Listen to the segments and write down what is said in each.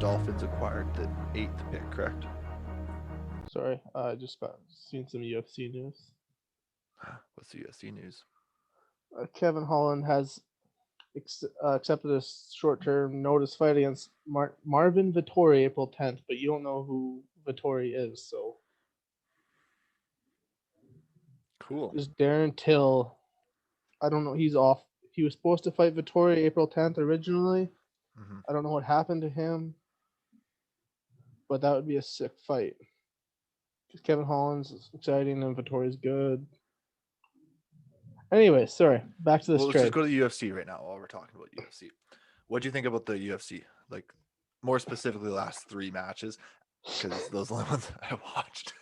Dolphins acquired the 8th pick, correct? Sorry, I just got seen some UFC news. What's the UFC news? Kevin Holland has accepted a short-term notice fight against Marvin Vettori April 10th, but you don't know who Vettori is, so Cool. there's Darren Till. I don't know. He's off. He was supposed to fight Vettori April 10th originally. Mm-hmm. I don't know what happened to him, but that would be a sick fight. Kevin Holland's exciting and Vittori's good. Anyway, sorry. Back to this Well, let's trade. just go to the UFC right now while we're talking about UFC. What do you think about the UFC? Like, more specifically, the last 3 matches, because those are the only ones I watched.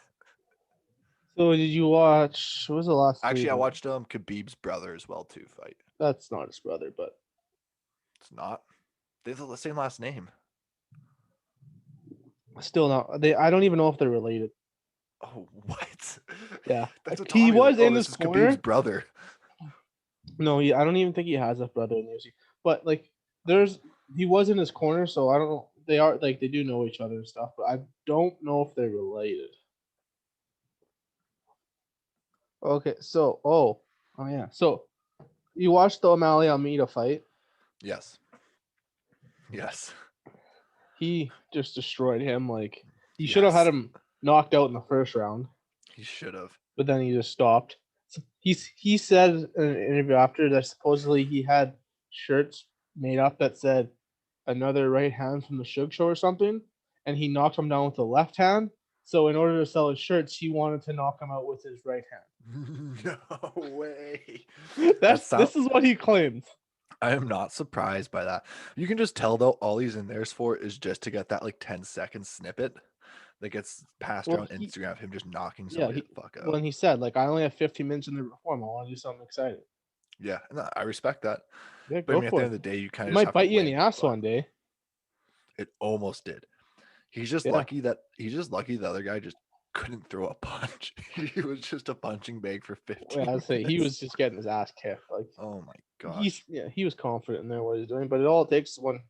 So did you watch? What was the last? Actually, I three? watched Khabib's brother as well too fight. That's not his brother, but It's not. They have the same last name. still not. I don't even know if they're related. Oh, what? Yeah, That's what he Tommy was like. Oh, in this his is corner. Khabib's brother. No, I don't even think he has a brother in the UFC. But like, he was in his corner, so I don't know. They are like they do know each other and stuff, but I don't know if they're related. Okay, so oh yeah, so you watched the O'Malley Almeida fight. Yes. Yes. He just destroyed him. Like he should have had him knocked out in the first round, He should have. but then he just stopped. He said in an interview after that supposedly he had shirts made up that said another right hand from the Suge Show or something, and he knocked him down with the left hand. So in order to sell his shirts, he wanted to knock him out with his right hand. No way. This is what he claims. I am not surprised by that. You can just tell though, all he's in there for is just to get that like 10-second snippet that gets passed around Instagram of him just knocking somebody the fuck out. When he said, like, I only have 15 minutes in the reform, I want to do something exciting. Yeah, and I respect that. Yeah, but I mean, at the end of the day, you kind of might bite you in the ass one day. It almost did. He's just lucky that the other guy just couldn't throw a punch. He was just a punching bag for 15 minutes. He was just getting his ass kicked. Like, oh my gosh. He was confident in there what he's doing, but it all takes one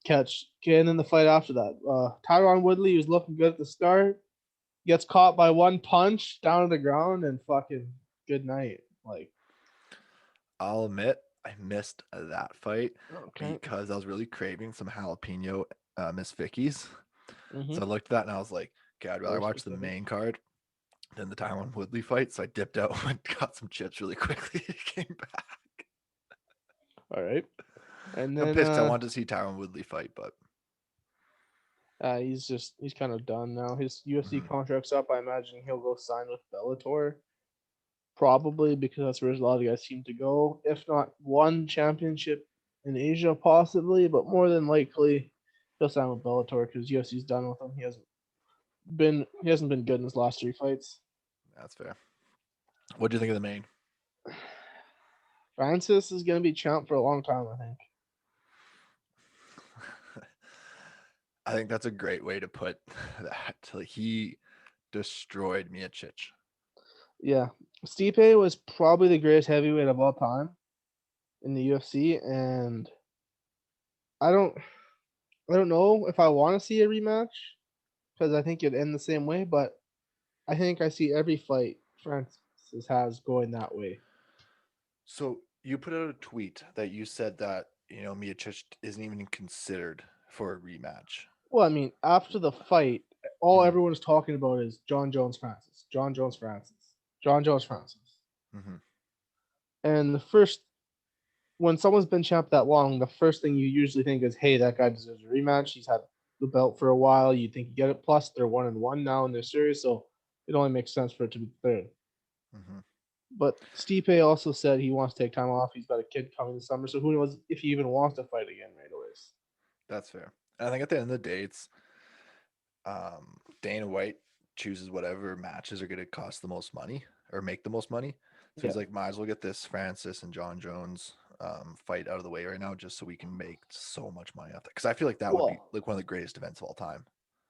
catch. And then the fight after that, Tyron Woodley was looking good at the start, gets caught by one punch down to the ground, and fucking good night. Like, I'll admit I missed that fight because I was really craving some jalapeno Miss Vicky's. So I looked at that and I was like, okay, I'd rather watch the main card than the Tyron Woodley fight. So I dipped out and got some chips really quickly and came back. All right. And then I'm pissed. I wanted to see Tyron Woodley fight, but he's kind of done now. His UFC contract's up. I imagine he'll go sign with Bellator. Probably because that's where a lot of guys seem to go. If not one championship in Asia, possibly, but more than likely he'll sign with Bellator because UFC's done with him. He hasn't been good in his last 3 fights. That's fair. What do you think of the main? Francis is going to be champ for a long time, I think. I think that's a great way to put that. He destroyed Miocic. Yeah. Stipe was probably the greatest heavyweight of all time in the UFC, and I don't know if I want to see a rematch because I think it'd end the same way, but I think I see every fight Francis has going that way. So you put out a tweet that you said that, Miocic isn't even considered for a rematch. Well, I mean, after the fight, all everyone's talking about is John Jones Francis, John Jones Francis, John Jones Francis. And when someone's been champ that long, the first thing you usually think is, hey, that guy deserves a rematch. He's had the belt for a while. You think you get it. Plus, they're 1-1 now in their series, so it only makes sense for it to be third. But Stipe also said he wants to take time off. He's got a kid coming this summer, so who knows if he even wants to fight again right away. That's fair. And I think at the end of the day, it's Dana White chooses whatever matches are going to cost the most money or make the most money. So he's like, might as well get this Francis and John Jones fight out of the way right now just so we can make so much money off that. Because I feel like that would be like one of the greatest events of all time.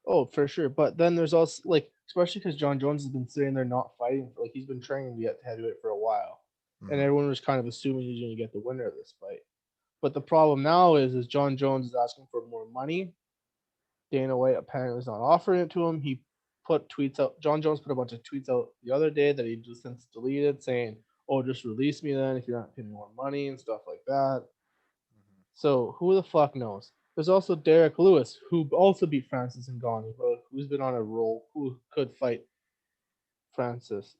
Oh, for sure. But then there's also, like, especially because John Jones has been sitting there not fighting. Like, he's been training to get heavyweight for a while. And everyone was kind of assuming he's going to get the winner of this fight. But the problem now is John Jones is asking for more money. Dana White apparently is not offering it to him. He put tweets out. John Jones put a bunch of tweets out the other day that he just since deleted, saying, "Oh, just release me then if you're not paying me more money and stuff like that." Mhm. So who the fuck knows? There's also Derek Lewis, who also beat Francis Ngannou, who's been on a roll, who could fight Francis.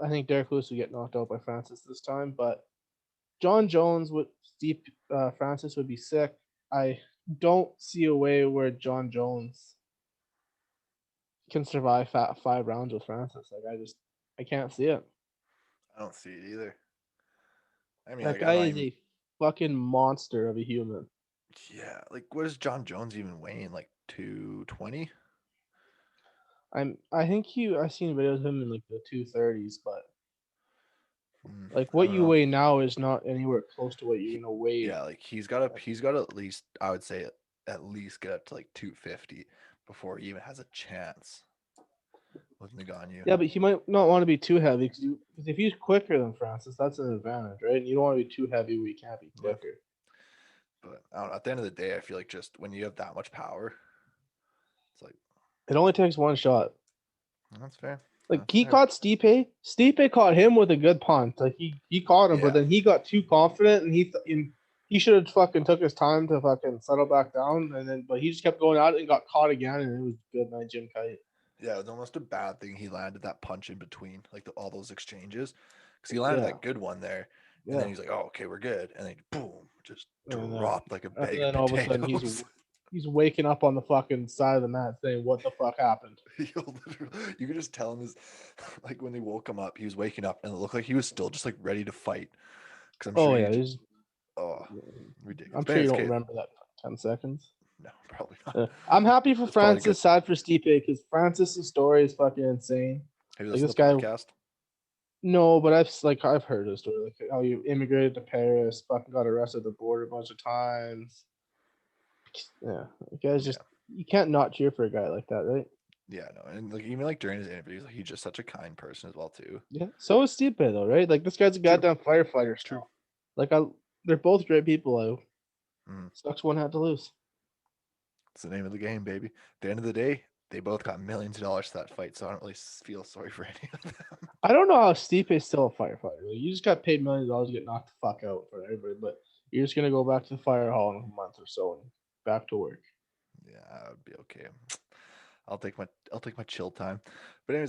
I think Derek Lewis would get knocked out by Francis this time, but John Jones with Steve Francis would be sick. I don't see a way where John Jones can survive 5 rounds with Francis. I can't see it. I don't see it either. I mean, That like, I'm guy not is even. a fucking monster of a human. Yeah, like, what is John Jones even weighing? Like 220? I think I seen videos of him in like the 230s, but like I what don't you know. weigh now is not anywhere close to what you're gonna weigh. Yeah, like he's got to at least, I would say, at least get up to like 250 before he even has a chance with Ngannou. Yeah, but he might not want to be too heavy because if he's quicker than Francis, that's an advantage, right? And you don't want to be too heavy where you can't be Yeah, quicker. but I don't know, at the end of the day, I feel like just when you have that much power, it's like It only takes one shot. that's fair. Like That's he fair. caught Stipe. Stipe caught him with a good punch. Like he caught him, but Yeah, then he got too confident and he should have fucking took his time to fucking settle back down. And then but he just kept going out and got caught again, and it was good night, Jim Kite. yeah, it was almost a bad thing he landed that punch in between, like all those exchanges, because he landed Yeah, that good one there, and then yeah. he's like, "Oh, okay, we're good," and then boom, just And then dropped like a and bag of then all of a sudden potatoes. he's waking up on the fucking side of the mat saying, "What the fuck happened?" You could just tell him his, like when they woke him up, he was waking up and it looked like he was still just like ready to fight. Because I'm Oh sure yeah, you just, oh, ridiculous. I'm But sure you anyways, don't Kate, remember that 10 seconds. no, probably not. I'm happy for It's probably good. Francis, sad for Stipe because Francis' story is fucking insane. Have you Like listened this to the guy, podcast? no, but I've heard his story, like how he immigrated to Paris, fucking got arrested at the border a bunch of times. Yeah, the guy's Yeah, just you can't not cheer for a guy like that, right? yeah, no, and like even like during his interviews, like he's just such a kind person as well too. Yeah. So is Stipe though, right? Like this guy's a True, goddamn firefighter true. still. Like they're both great people. Mm. Sucks one had to lose. It's the name of the game, baby. At the end of the day, they both got millions of dollars to that fight, so I don't really feel sorry for any of them. I don't know how Stipe is still a firefighter. Like, you just got paid millions of dollars to get knocked the fuck out for everybody, but you're just gonna go back to the fire hall in a month or so and back to work. Yeah, I would be okay. I'll take my chill time. But anyways,